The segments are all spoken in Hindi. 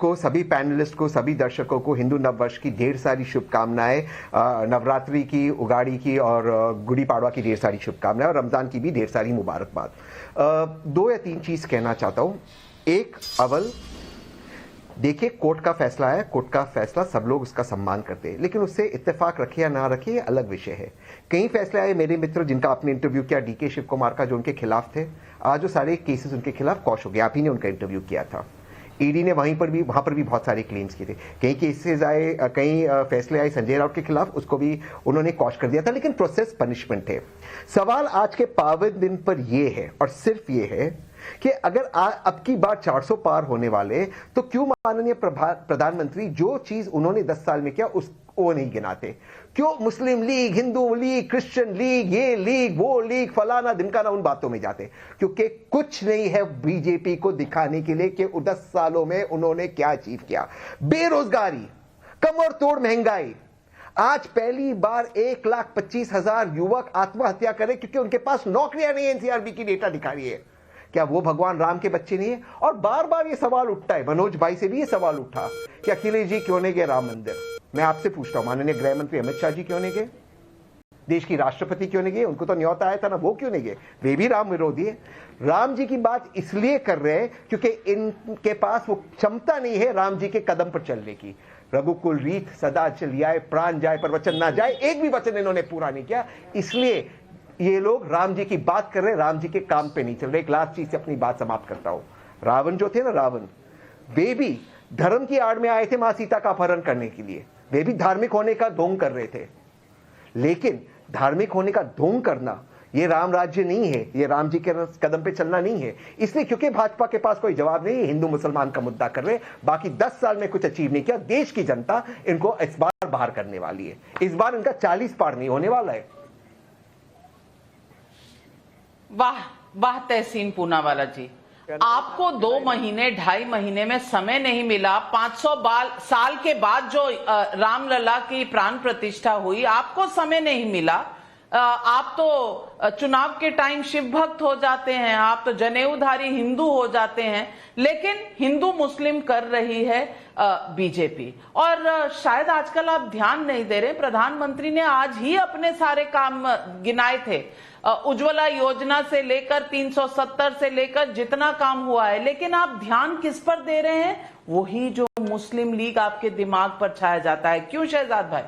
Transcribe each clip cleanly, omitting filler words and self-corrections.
आपको सभी पैनलिस्ट को, सभी दर्शकों को हिंदू नववर्ष की ढेर सारी शुभकामनाएं, नवरात्रि की, उगाड़ी की और गुड़ी पाड़वा की ढेर सारी शुभकामनाएं और रमजान की भी ढेर सारी मुबारकबाद। 2 या 3 चीज कहना चाहता हूं। एक, अव्वल देखिए, कोर्ट का फैसला है, कोर्ट का फैसला सब लोग उसका सम्मान करते हैं, लेकिन उससे इत्तेफाक रखे या ना रखे ये अलग विषय है। कई फैसले आए, मेरे मित्र जिनका आपने इंटरव्यू किया, डीके शिव कुमार का, जो उनके खिलाफ थे, आज वो सारे केसेस उनके खिलाफ कॉश हो गए। आप ही ने उनका इंटरव्यू किया था। ईडी ने वहां पर भी बहुत सारे क्लेम्स किए थे। कई केसेस आए, कई फैसले आए संजय राउत के खिलाफ, उसको भी उन्होंने कॉश कर दिया था, लेकिन प्रोसेस पनिशमेंट है। सवाल आज के पावन दिन पर यह है और सिर्फ ये है कि अगर अब की बार 400 पार होने वाले, तो क्यों माननीय प्रधानमंत्री जो चीज उन्होंने 10 साल में किया वो नहीं गिनाते? क्यों Muslim league, Hindu league, Christian league, ये लीग, वो लीग, फलाना ढिमकाना, उन बातों में जाते? क्योंकि कुछ नहीं है बीजेपी को दिखाने के लिए कि 10 सालों में उन्होंने क्या अचीव किया। बेरोजगारी, कमर तोड़ महंगाई, आज पहली बार 1,25,000 युवक आत्महत्या करें क्योंकि उनके पास नौकरियां नहीं है। एनसीआरबी की डेटा दिखा रही है। क्या वो भगवान राम के बच्चे नहीं है? और बार बार ये सवाल उठता है, मनोज भाई से भी ये सवाल उठा कि अखिलेश जी क्यों नहीं गए राम मंदिर। मैं आपसे पूछता हूं, माननीय गृह मंत्री अमित शाह जी क्यों नहीं गए? देश की राष्ट्रपति क्यों नहीं गए? उनको तो न्योता आया था ना, वो क्यों नहीं गए? वे भी राम विरोधी है। राम जी की बात इसलिए कर रहे हैं क्योंकि इनके पास वो क्षमता नहीं है राम जी के कदम पर चलने की। रघुकुल रीत सदा चलियाए, प्राण जाए पर वचन ना जाए, एक भी वचन इन्होंने पूरा नहीं किया। इसलिए ये लोग राम जी की बात कर रहे हैं, राम जी के काम पे नहीं चल रहे। एक लास्ट चीज से अपनी बात समाप्त करता हूं। रावण जो थे ना, रावण, वे भी धर्म की आड़ में आए थे मां सीता का अपहरण करने के लिए। वे भी धार्मिक होने का ढोंग कर रहे थे, लेकिन धार्मिक होने का ढोंग करना ये राम राज्य नहीं है, ये राम जी के कदम पे चलना नहीं है। इसलिए क्योंकि भाजपा के पास कोई जवाब नहीं है, हिंदू मुसलमान का मुद्दा कर रहे, बाकी 10 साल में कुछ अचीव नहीं किया। देश की जनता इनको इस बार बाहर करने वाली है। इस बार इनका 40 पार नहीं होने वाला है। वाह वाह तहसीन पूनावाला जी, आपको 2 महीने 2.5 महीने में समय नहीं मिला। 500 साल के बाद जो रामलला की प्राण प्रतिष्ठा हुई, आपको समय नहीं मिला। आप तो चुनाव के टाइम शिव भक्त हो जाते हैं, आप तो जनेऊधारी हिंदू हो जाते हैं, लेकिन हिंदू मुस्लिम कर रही है बीजेपी। और शायद आजकल आप ध्यान नहीं दे रहे, प्रधानमंत्री ने आज ही अपने सारे काम गिनाए थे, उज्ज्वला योजना से लेकर 370 से लेकर जितना काम हुआ है, लेकिन आप ध्यान किस पर दे रहे हैं? वही जो मुस्लिम लीग आपके दिमाग पर छाया जाता है। क्यों शहजाद भाई?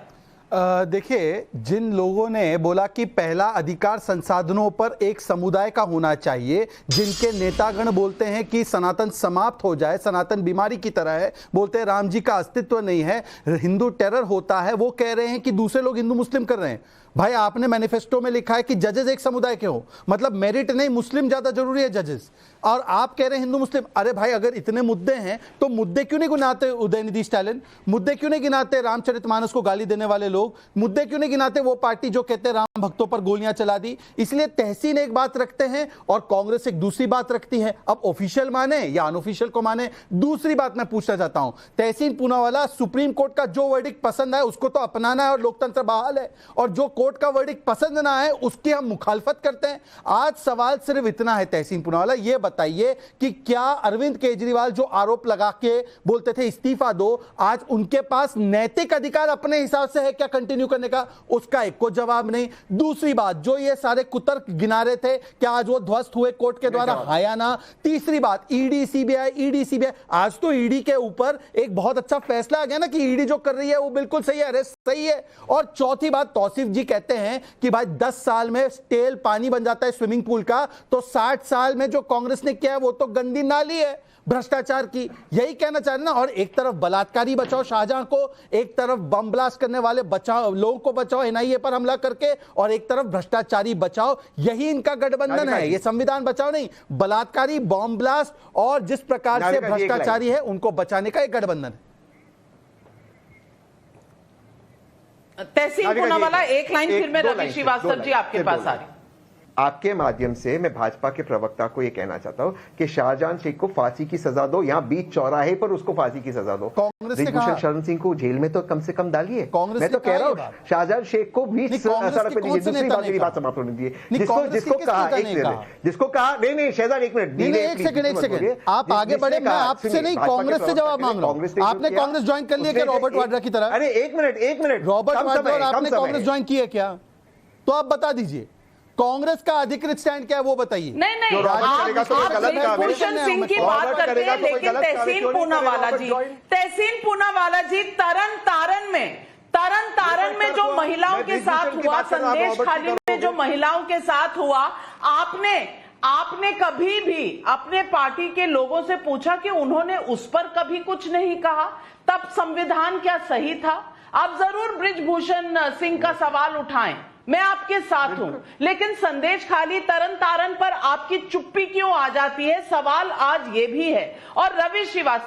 देखिए, जिन लोगों ने बोला कि पहला अधिकार संसाधनों पर एक समुदाय का होना चाहिए, जिनके नेतागण बोलते हैं कि सनातन समाप्त हो जाए, सनातन बीमारी की तरह है, बोलते हैं राम जी का अस्तित्व नहीं है, हिंदू टेरर होता है, वो कह रहे हैं कि दूसरे लोग हिंदू मुस्लिम कर रहे हैं। भाई, आपने मैनिफेस्टो में लिखा है कि जजेस एक समुदाय के हो, मतलब मेरिट नहीं, मुस्लिम ज्यादा जरूरी है जजेस, और आप कह रहे हैं हिंदू मुस्लिम। अरे भाई, अगर इतने मुद्दे हैं तो मुद्दे क्यों नहीं गिनाते उदयनिधि स्टालिन? मुद्दे क्यों नहीं गिनाते रामचरितमानस को गाली देने वाले लोग? मुद्दे क्यों नहीं गिनाते वो पार्टी जो कहते हैं राम भक्तों पर गोलियां चला दी? इसलिए तहसीन एक बात रखते हैं और कांग्रेस एक दूसरी बात रखती है। अब ऑफिशियल माने या अनऑफिशियल को माने, दूसरी बात मैं पूछना चाहता हूं तहसीन पूनावाला, सुप्रीम कोर्ट का जो वर्डिक्ट पसंद है उसको तो अपनाना है और लोकतंत्र बहाल है, और जो कोर्ट का वर्डिक्ट पसंद ना है उसकी हम मुखालफत करते हैं। आज सवाल सिर्फ इतना है तहसीन पूनावाला, ये बताइए कि क्या अरविंद केजरीवाल जो आरोप लगा के बोलते थे इस्तीफा दो, आज उनके पास नैतिक अधिकार अपने हिसाब से है क्या कंटिन्यू करने का? उसका एक को जवाब नहीं। दूसरी बात, जो ये सारे कुतर्क गिना रहे थे, क्या आज वो ध्वस्त हुए कोर्ट के द्वारा? हाँ या ना? तीसरी बात, ईडी सीबीआई, आज तो ईडी के ऊपर एक बहुत अच्छा फैसला आ गया ना कि ईडी जो कर रही है वो बिल्कुल सही है, अरेस्ट सही है। और चौथी बात, तौसीफ जी कहते हैं कि भाई 10 साल में टेल पानी बन जाता है स्विमिंग पूल का, तो 60 साल में जो कांग्रेस ने किया है वो तो गंदी नाली है भ्रष्टाचार की। यही कहना चाह रहे ना। और एक तरफ बलात्कारी बचाओ शाहजहां को, एक तरफ बम ब्लास्ट करने वाले बचाओ, लोगों को बचाओ एनआईए पर हमला करके, और एक तरफ भ्रष्टाचारी बचाओ। यही इनका गठबंधन है। ये संविधान बचाओ नहीं, बलात्कारी, बम ब्लास्ट और जिस प्रकार से भ्रष्टाचारी है उनको बचाने का एक गठबंधन है। तहसीन पूनावाला, एक लाइन फिर मैं रवि श्रीवास्तव जी आपके पास आ रही। आपके माध्यम से मैं भाजपा के प्रवक्ता को यह कहना चाहता हूं कि शाहजहां शेख को फांसी की सजा दो, यहां बीच चौराहे पर उसको फांसी की सजा दो। कांग्रेस ने ब्रिजभूषण कहा शरण सिंह को जेल में तो कम से कम डालिए। कांग्रेस मैं तो ने कह कहा रहा ये हूं बात। शाहजहां शेख को बीच नहीं, कांग्रेस सड़क के पे कौन से दीजिए। दूसरी नेता बात, ने मेरी कहा? बात समाप्त होने दीजिए। नहीं, जिसको कांग्रेस के जिसको किस कहा, नेता एक ने मिनट, कहा? जिसको कहा, नहीं शहजाद एक मिनट, नहीं, एक सेकंड आप आगे बढ़े। मैं आपसे नहीं, कांग्रेस से जवाब मांग रहा हूं। आपने कांग्रेस ज्वाइन कर लिया क्या रॉबर्ट वाड्रा की तरह? अरे एक मिनट रॉबर्ट वाड्रा और आपने कांग्रेस ज्वाइन किया क्या? तो आप बता दीजिए कांग्रेस का अधिकृत स्टैंड क्या है वो बताइए। नहीं नहीं, रॉबर्ट आप करेगा तो कोई गलत काम है। ब्रिजभूषण सिंह की बात रॉबर्ट करते करेगा हैं, तो कोई लेकिन गलत काम है, तहसीन क्यों नहीं पूनावाला करेगा जी, रॉबर्ट ज्वाइन? तहसीन पूनावाला जी, तरन में जो महिलाओं के साथ हुआ, संदेश खाली में जो महिलाओं के साथ हुआ, आपने कभी भी अपने पार्टी के लोगों से पूछा कि उन्होंने उस पर कभी कुछ नहीं कहा? तब संविधान क्या सही था? आप जरूर ब्रिजभूषण सिंह का सवाल उठाएं, मैं आपके साथ हूं, लेकिन संदेश खाली तरन पर आपकी चुप्पी क्यों आ जाती है? सवाल आज ये भी है। और रवि श्रीवास्तव